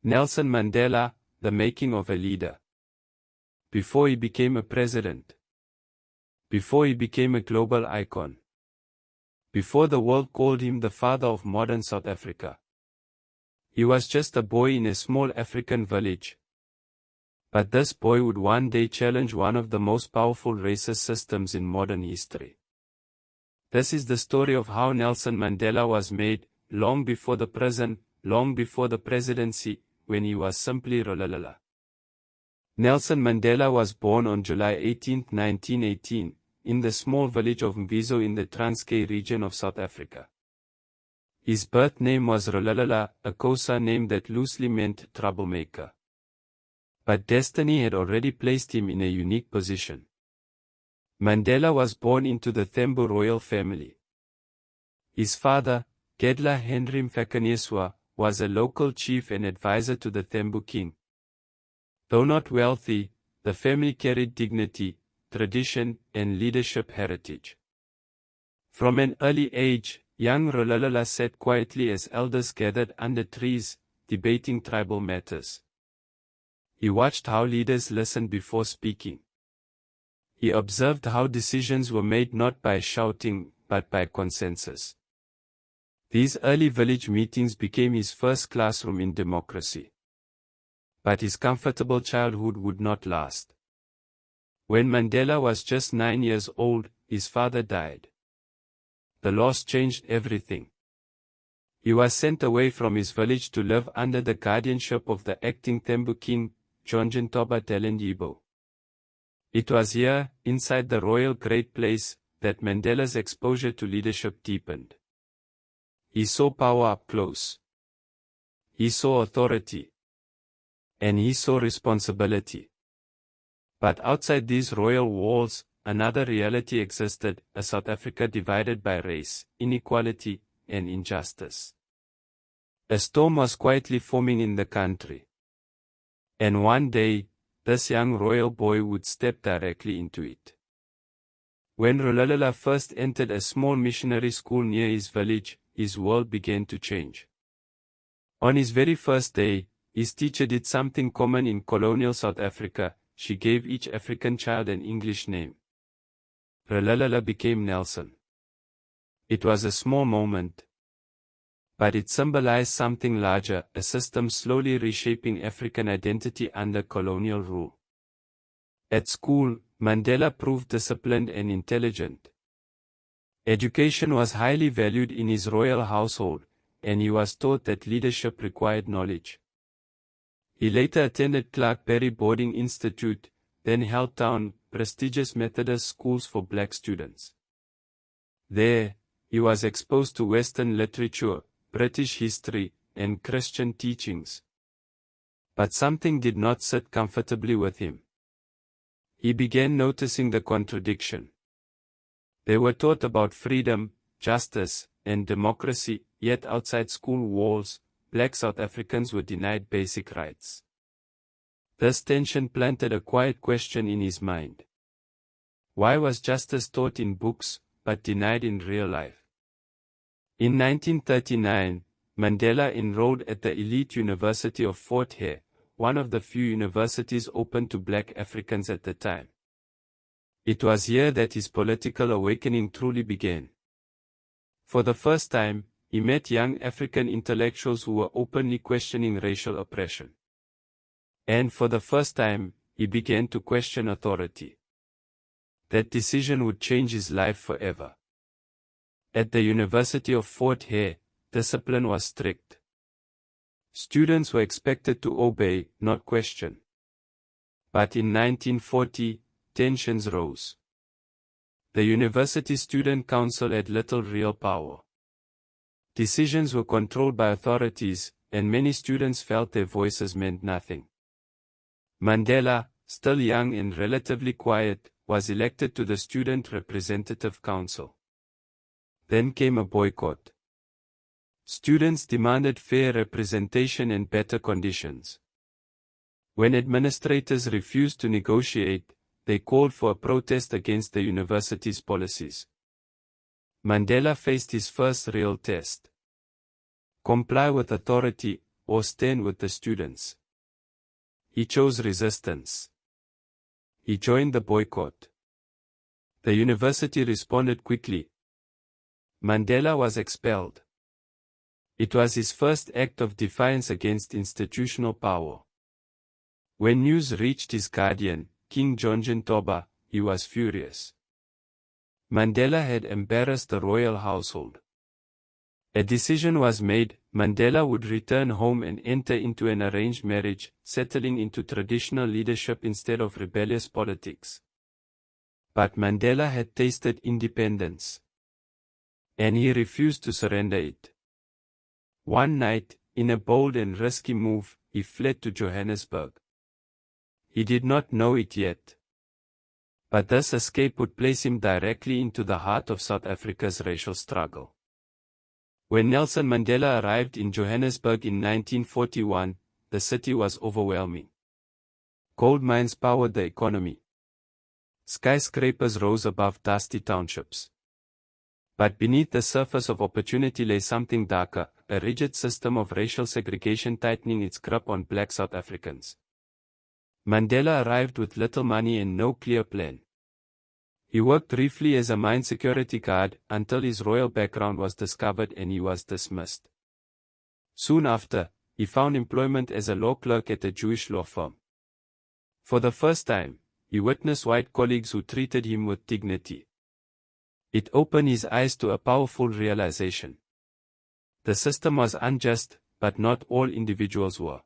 Nelson Mandela, the making of a leader. Before he became a president. Before he became a global icon. Before the world called him the father of modern South Africa. He was just a boy in a small African village. But this boy would one day challenge one of the most powerful racist systems in modern history. This is the story of how Nelson Mandela was made, long before the prison, long before the presidency, when he was simply Rolihlahla. Nelson Mandela was born on July 18, 1918, in the small village of Thembu in the Transkei region of South Africa. His birth name was Rolihlahla, a Xhosa name that loosely meant troublemaker. But destiny had already placed him in a unique position. Mandela was born into the Thembu royal family. His father, Gedla Henry Mfakaniswa, was a local chief and advisor to the Thembu king. Though not wealthy, the family carried dignity, tradition, and leadership heritage. From an early age, young Rolihlahla sat quietly as elders gathered under trees, debating tribal matters. He watched how leaders listened before speaking. He observed how decisions were made not by shouting, but by consensus. These early village meetings became his first classroom in democracy. But his comfortable childhood would not last. When Mandela was just 9 years old, his father died. The loss changed everything. He was sent away from his village to live under the guardianship of the acting Thembu king, Jongintoba Dalindyebo. It was here, inside the royal great place, that Mandela's exposure to leadership deepened. He saw power up close. He saw authority. And he saw responsibility. But outside these royal walls, another reality existed, a South Africa divided by race, inequality, and injustice. A storm was quietly forming in the country. And one day, this young royal boy would step directly into it. When Rolihlahla first entered a small missionary school near his village, his world began to change. On his very first day, his teacher did something common in colonial South Africa. She gave each African child an English name. Rolihlahla became Nelson. It was a small moment. But it symbolized something larger, a system slowly reshaping African identity under colonial rule. At school, Mandela proved disciplined and intelligent. Education was highly valued in his royal household, and he was taught that leadership required knowledge. He later attended Clark Berry Boarding Institute, then Helltown, prestigious Methodist schools for black students. There, he was exposed to Western literature, British history, and Christian teachings. But something did not sit comfortably with him. He began noticing the contradiction. They were taught about freedom, justice, and democracy, yet outside school walls, black South Africans were denied basic rights. This tension planted a quiet question in his mind. Why was justice taught in books, but denied in real life? In 1939, Mandela enrolled at the elite University of Fort Hare, one of the few universities open to black Africans at the time. It was here that his political awakening truly began. For the first time, he met young African intellectuals who were openly questioning racial oppression. And for the first time, he began to question authority. That decision would change his life forever. At the University of Fort Hare, discipline was strict. Students were expected to obey, not question. But in 1940, tensions rose. The University Student Council had little real power. Decisions were controlled by authorities, and many students felt their voices meant nothing. Mandela, still young and relatively quiet, was elected to the Student Representative Council. Then came a boycott. Students demanded fair representation and better conditions. When administrators refused to negotiate, they called for a protest against the university's policies. Mandela faced his first real test. Comply with authority, or stand with the students. He chose resistance. He joined the boycott. The university responded quickly. Mandela was expelled. It was his first act of defiance against institutional power. When news reached his guardian, King George Toba, he was furious. Mandela had embarrassed the royal household. A decision was made: Mandela would return home and enter into an arranged marriage, settling into traditional leadership instead of rebellious politics. But Mandela had tasted independence, and he refused to surrender it. One night, in a bold and risky move, he fled to Johannesburg. He did not know it yet, but this escape would place him directly into the heart of South Africa's racial struggle. When Nelson Mandela arrived in Johannesburg in 1941, the city was overwhelming. Gold mines powered the economy. Skyscrapers rose above dusty townships. But beneath the surface of opportunity lay something darker, a rigid system of racial segregation tightening its grip on black South Africans. Mandela arrived with little money and no clear plan. He worked briefly as a mine security guard until his royal background was discovered and he was dismissed. Soon after, he found employment as a law clerk at a Jewish law firm. For the first time, he witnessed white colleagues who treated him with dignity. It opened his eyes to a powerful realization. The system was unjust, but not all individuals were.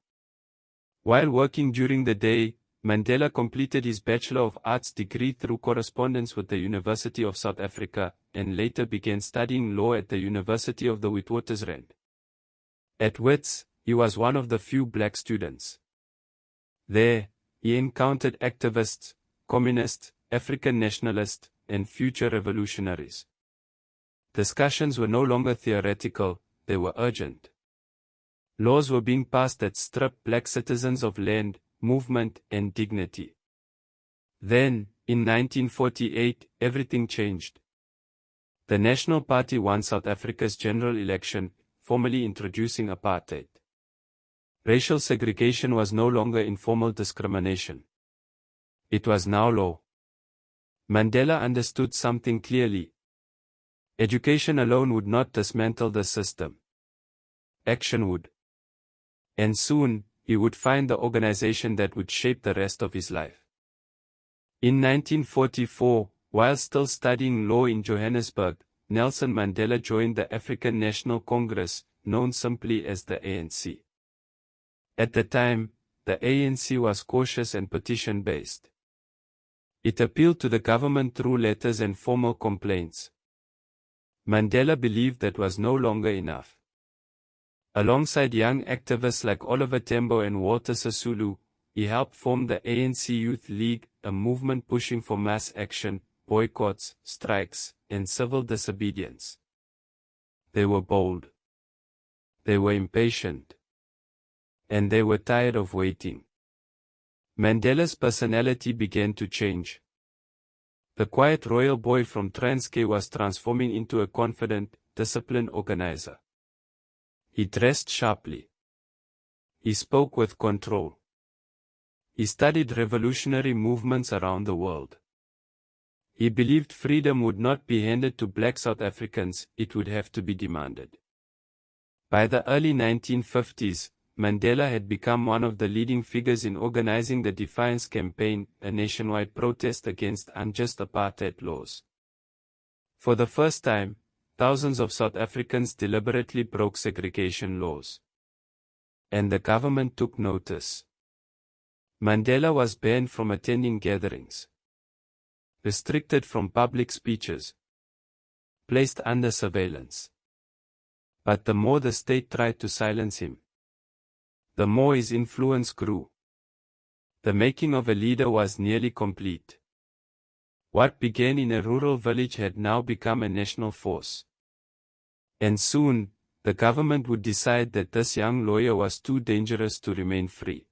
While working during the day, Mandela completed his Bachelor of Arts degree through correspondence with the University of South Africa, and later began studying law at the University of the Witwatersrand. At WITS, he was one of the few black students. There, he encountered activists, communists, African nationalists, and future revolutionaries. Discussions were no longer theoretical, they were urgent. Laws were being passed that stripped black citizens of land, movement, and dignity. Then, in 1948, everything changed. The National Party won South Africa's general election, formally introducing apartheid. Racial segregation was no longer informal discrimination. It was now law. Mandela understood something clearly. Education alone would not dismantle the system. Action would. And soon, he would find the organization that would shape the rest of his life. In 1944, while still studying law in Johannesburg, Nelson Mandela joined the African National Congress, known simply as the ANC. At the time, the ANC was cautious and petition-based. It appealed to the government through letters and formal complaints. Mandela believed that was no longer enough. Alongside young activists like Oliver Tambo and Walter Sisulu, he helped form the ANC Youth League, a movement pushing for mass action, boycotts, strikes, and civil disobedience. They were bold. They were impatient. And they were tired of waiting. Mandela's personality began to change. The quiet royal boy from Transkei was transforming into a confident, disciplined organizer. He dressed sharply. He spoke with control. He studied revolutionary movements around the world. He believed freedom would not be handed to black South Africans, it would have to be demanded. By the early 1950s, Mandela had become one of the leading figures in organizing the Defiance campaign, a nationwide protest against unjust apartheid laws. For the first time, thousands of South Africans deliberately broke segregation laws. And the government took notice. Mandela was banned from attending gatherings, restricted from public speeches, placed under surveillance. But the more the state tried to silence him, the more his influence grew. The making of a leader was nearly complete. What began in a rural village had now become a national force. And soon, the government would decide that this young lawyer was too dangerous to remain free.